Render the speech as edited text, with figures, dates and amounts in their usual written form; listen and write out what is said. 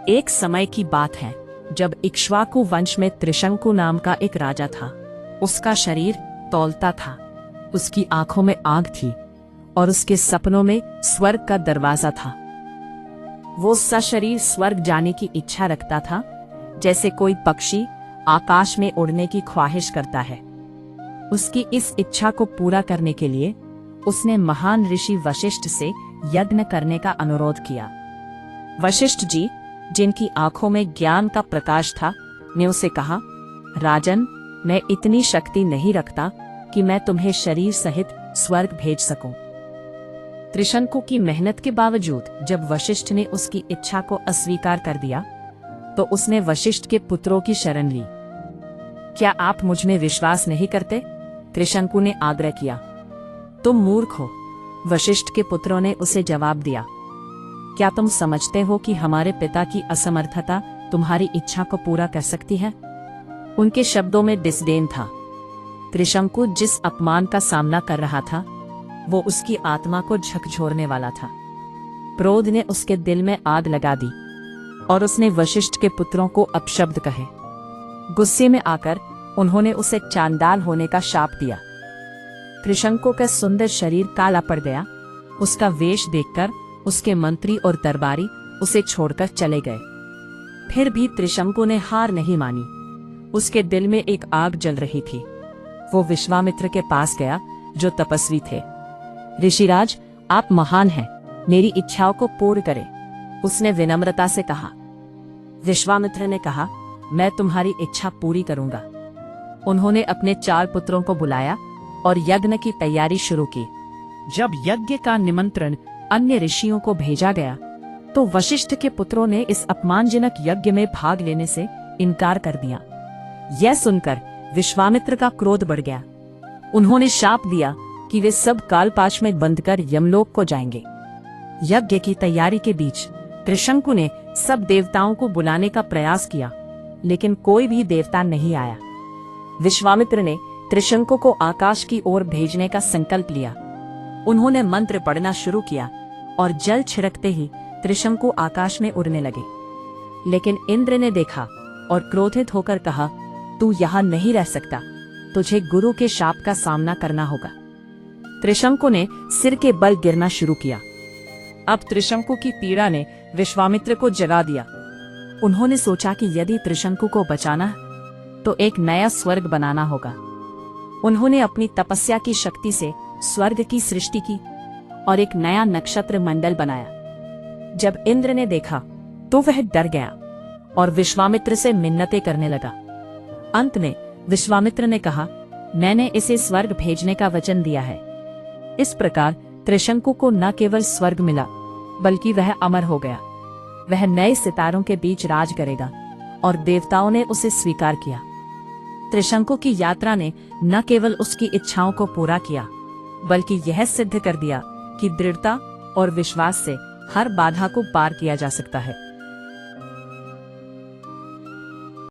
एक समय की बात है जब इक्ष्वाकु वंश में त्रिशंकु नाम का एक राजा था। उसका शरीर तौलता था, उसकी आंखों में आग थी और उसके सपनों में स्वर्ग का दरवाजा था। वो सशरीर स्वर्ग जाने की इच्छा रखता था, जैसे कोई पक्षी आकाश में उड़ने की ख्वाहिश करता है। उसकी इस इच्छा को पूरा करने के लिए उसने महान ऋषि वशिष्ठ से यज्ञ करने का अनुरोध किया। वशिष्ठ जी, जिनकी आंखों में ज्ञान का प्रकाश था, ने उसे कहा, राजन, मैं इतनी शक्ति नहीं रखता कि मैं तुम्हें शरीर सहित स्वर्ग भेज सकूं। त्रिशंकु की मेहनत के बावजूद जब वशिष्ठ ने उसकी इच्छा को अस्वीकार कर दिया, तो उसने वशिष्ठ के पुत्रों की शरण ली। क्या आप मुझ में विश्वास नहीं करते? त्रिशंकु ने आग्रह किया। तुम मूर्ख हो, वशिष्ठ के पुत्रों ने उसे जवाब दिया। क्या तुम समझते हो कि हमारे पिता की असमर्थता तुम्हारी इच्छा को पूरा कर सकती है? उनके शब्दों में डिसडेन था। त्रिशंकु जिस अपमान का सामना कर रहा था, वो उसकी आत्मा को झकझोरने वाला था। क्रोध ने उसके दिल में आग लगा दी और उसने वशिष्ठ के पुत्रों को अपशब्द कहे। गुस्से में आकर उन्होंने उसे चांडाल होने का शाप दिया। त्रिशंकु का सुंदर शरीर काला पड़ गया। उसका वेश देखकर उसके मंत्री और दरबारी उसे छोड़कर चले गए। फिर भी त्रिशंकु ने हार नहीं मानी। उसके दिल में एक आग जल रही थी। वो विश्वामित्र के पास गया, जो तपस्वी थे। ऋषिराज, आप महान हैं, मेरी इच्छाओं को पूर्ण करें, उसने विनम्रता से कहा। विश्वामित्र ने कहा, मैं तुम्हारी इच्छा पूरी करूंगा। उन्होंने अपने 4 पुत्रों को बुलाया और यज्ञ की तैयारी शुरू की। जब यज्ञ का निमंत्रण अन्य ऋषियों को भेजा गया, तो वशिष्ठ के पुत्रों ने इस अपमानजनक यज्ञ में भाग लेने से इनकार कर दिया। यह सुनकर विश्वामित्र का क्रोध बढ़ गया। उन्होंने शाप दिया कि वे सब कालपाश में बंधकर यमलोक को जाएंगे। यज्ञ की तैयारी के बीच त्रिशंकु ने सब देवताओं को बुलाने का प्रयास किया, लेकिन कोई भी देवता नहीं आया। विश्वामित्र ने त्रिशंकु को आकाश की ओर भेजने का संकल्प लिया। उन्होंने मंत्र पढ़ना शुरू किया और जल छिड़कते ही त्रिशंकु आकाश में उड़ने लगे। लेकिन इंद्र ने देखा और क्रोधित होकर कहा, तू यहाँ नहीं रह सकता, तुझे गुरु के शाप का सामना करना होगा। त्रिशंकु ने सिर के बल गिरना शुरू किया। अब त्रिशंकु की पीड़ा ने विश्वामित्र को जगा दिया। उन्होंने सोचा कि यदि त्रिशंकु को बचाना है तो एक नया स्वर्ग बनाना होगा। उन्होंने अपनी तपस्या की शक्ति से स्वर्ग की सृष्टि की और एक नया नक्षत्र मंडल बनाया। जब इंद्र ने देखा तो वह डर गया और विश्वामित्र से मिन्नतें करने लगा। अंत में विश्वामित्र ने कहा, मैंने इसे स्वर्ग भेजने का वचन दिया है। इस प्रकार त्रिशंकु को न केवल स्वर्ग मिला, बल्कि वह अमर हो गया। वह नए सितारों के बीच राज करेगा और देवताओं ने उसे स्वीकार किया। त्रिशंकु की यात्रा ने न केवल उसकी इच्छाओं को पूरा किया, बल्कि यह सिद्ध कर दिया कि दृढ़ता और विश्वास से हर बाधा को पार किया जा सकता है।